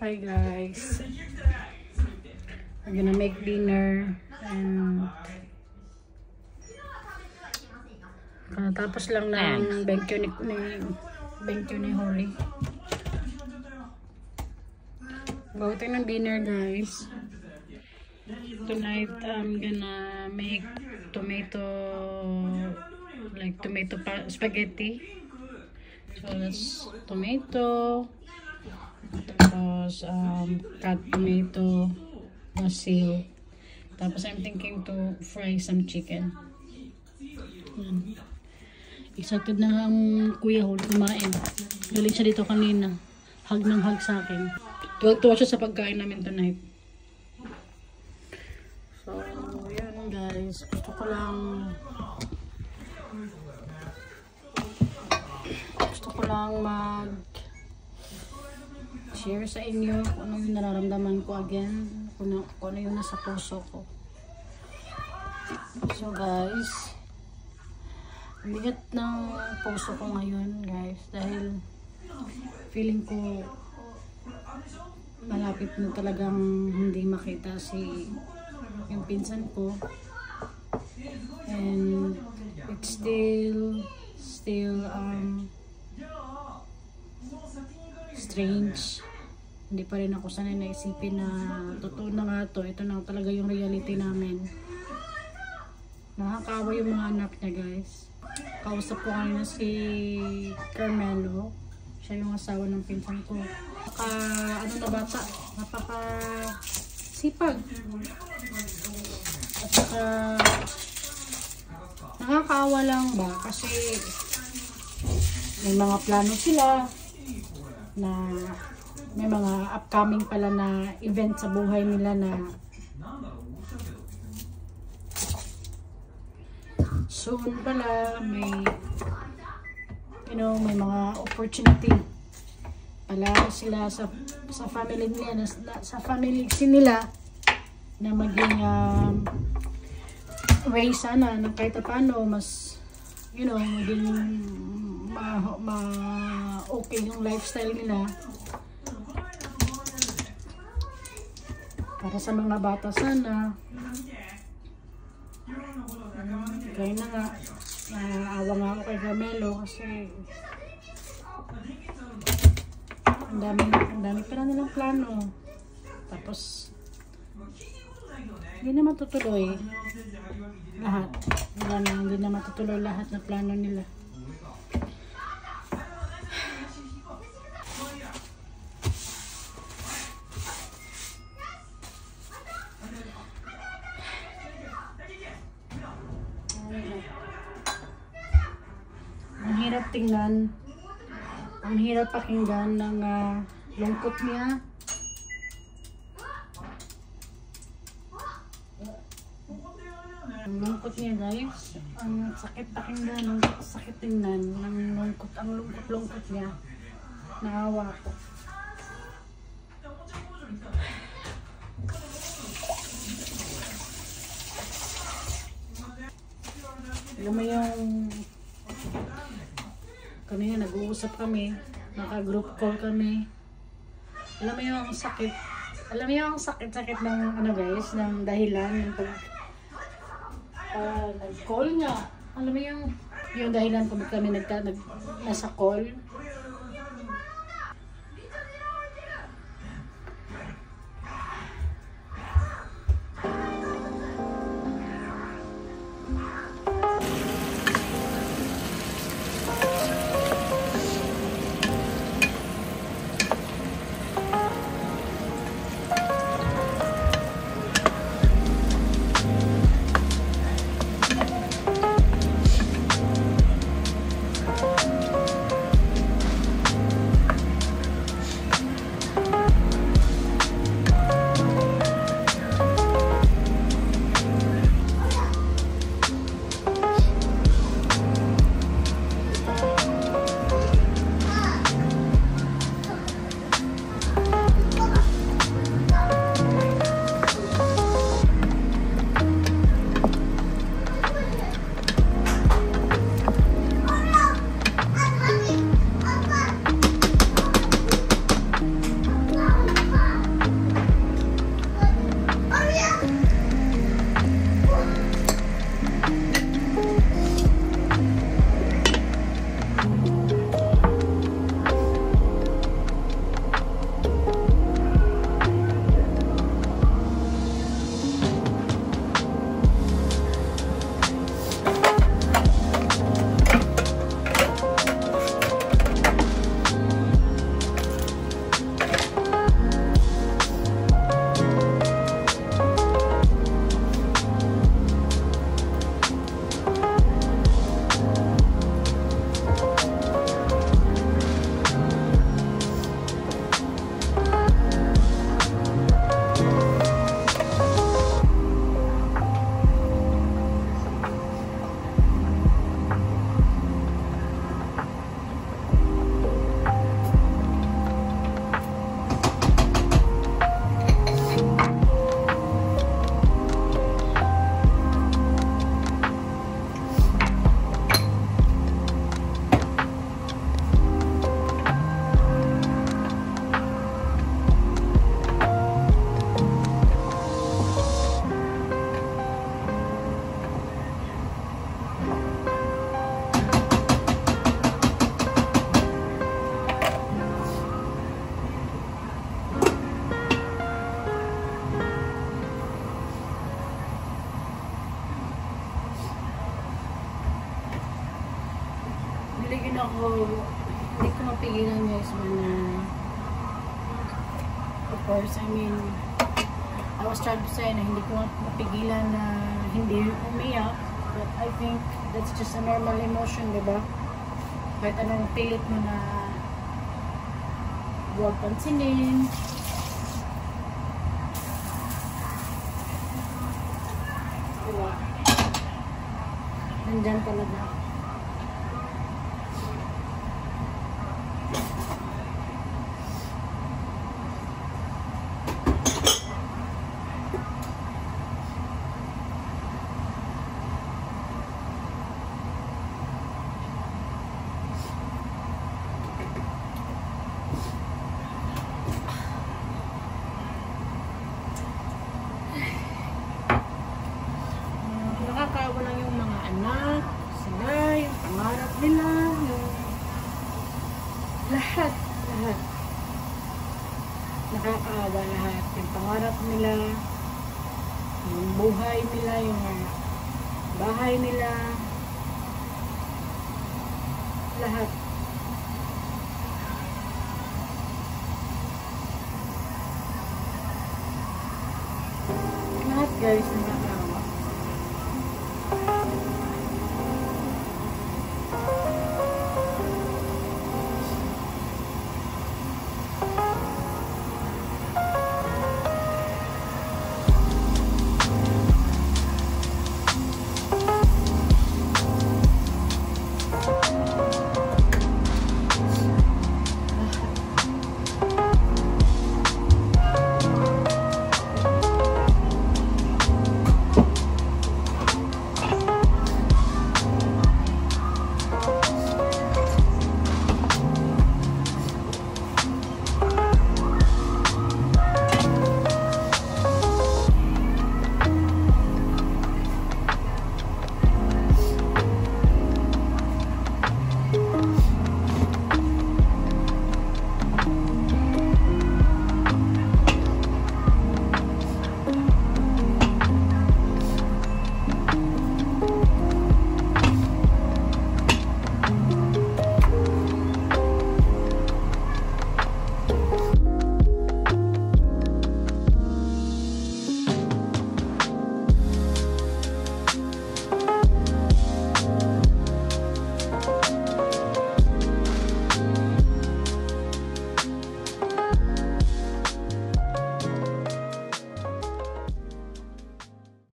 Hi guys, we're gonna make dinner and tapos lang ng barbecue ni Holly. Gawin ng dinner guys. Tonight I'm gonna make tomato spaghetti. So that's tomato. Tapos cut tomato, basil. Tapos I'm thinking to fry some chicken. Yan. Excited na ang kuya Hol kumain. Galing siya dito kanina. Hug ng hug sa akin. Tuwag-tuwa siya sa pagkain namin tonight. So, yan guys. Gusto ko lang mag share sa inyo kung ano yung nararamdaman ko again, kung ano yung nasa puso ko. So guys, bigat ng puso ko ngayon guys dahil feeling ko malapit na talagang hindi makita yung pinsan ko, and it's still strange. Hindi pa rin ako sanay naisipin na totoo na nga to. Ito na talaga yung reality namin. Nakakaawa yung mga anak niya guys. Kausap ko kanina si Carmelo. Siya yung asawa ng pinsan ko. Napaka sipag. At saka nakakaawa lang ba kasi may mga plano sila na may mga upcoming pala na event sa buhay nila na soon pala may may mga opportunity pala sila sa family nila sa family nila na maging way sana na kahit paano mas maging okay yung lifestyle nila para sa mga bata sana. Kaya na nga naawa nga ako kay Carmelo kasi ang dami pa na nilang plano, tapos hindi na matutuloy lahat. Hindi na matutuloy lahat na plano nila. Ang hirap tingnan, ang hirap pakinggan ng lungkot niya. Ang lungkot niya guys, ang sakit pakinggan, ang sakit tingnan, ang lungkot niya. Naawa ko. Alam mo yung kanina nag-uusap kami, naka-group call kami. Alam mo yung sakit ng guys, ng dahilan yung nag-call niya. Alam mo yung dahilan kung kami nasa call. hindi ko mapigilan guys na of course, I mean, I was trying to say na hindi ko mapigilan na hindi umiyak, but I think that's just a normal emotion, diba? Kahit anong pilit mo na huwag pansinin. Diba? Nandyan talaga. Nakakaawa lang yung mga anak, sila, yung pangarap nila, yung lahat. Nakakaawa lahat. Yung pangarap nila, yung buhay nila, yung bahay nila, lahat. Lahat guys,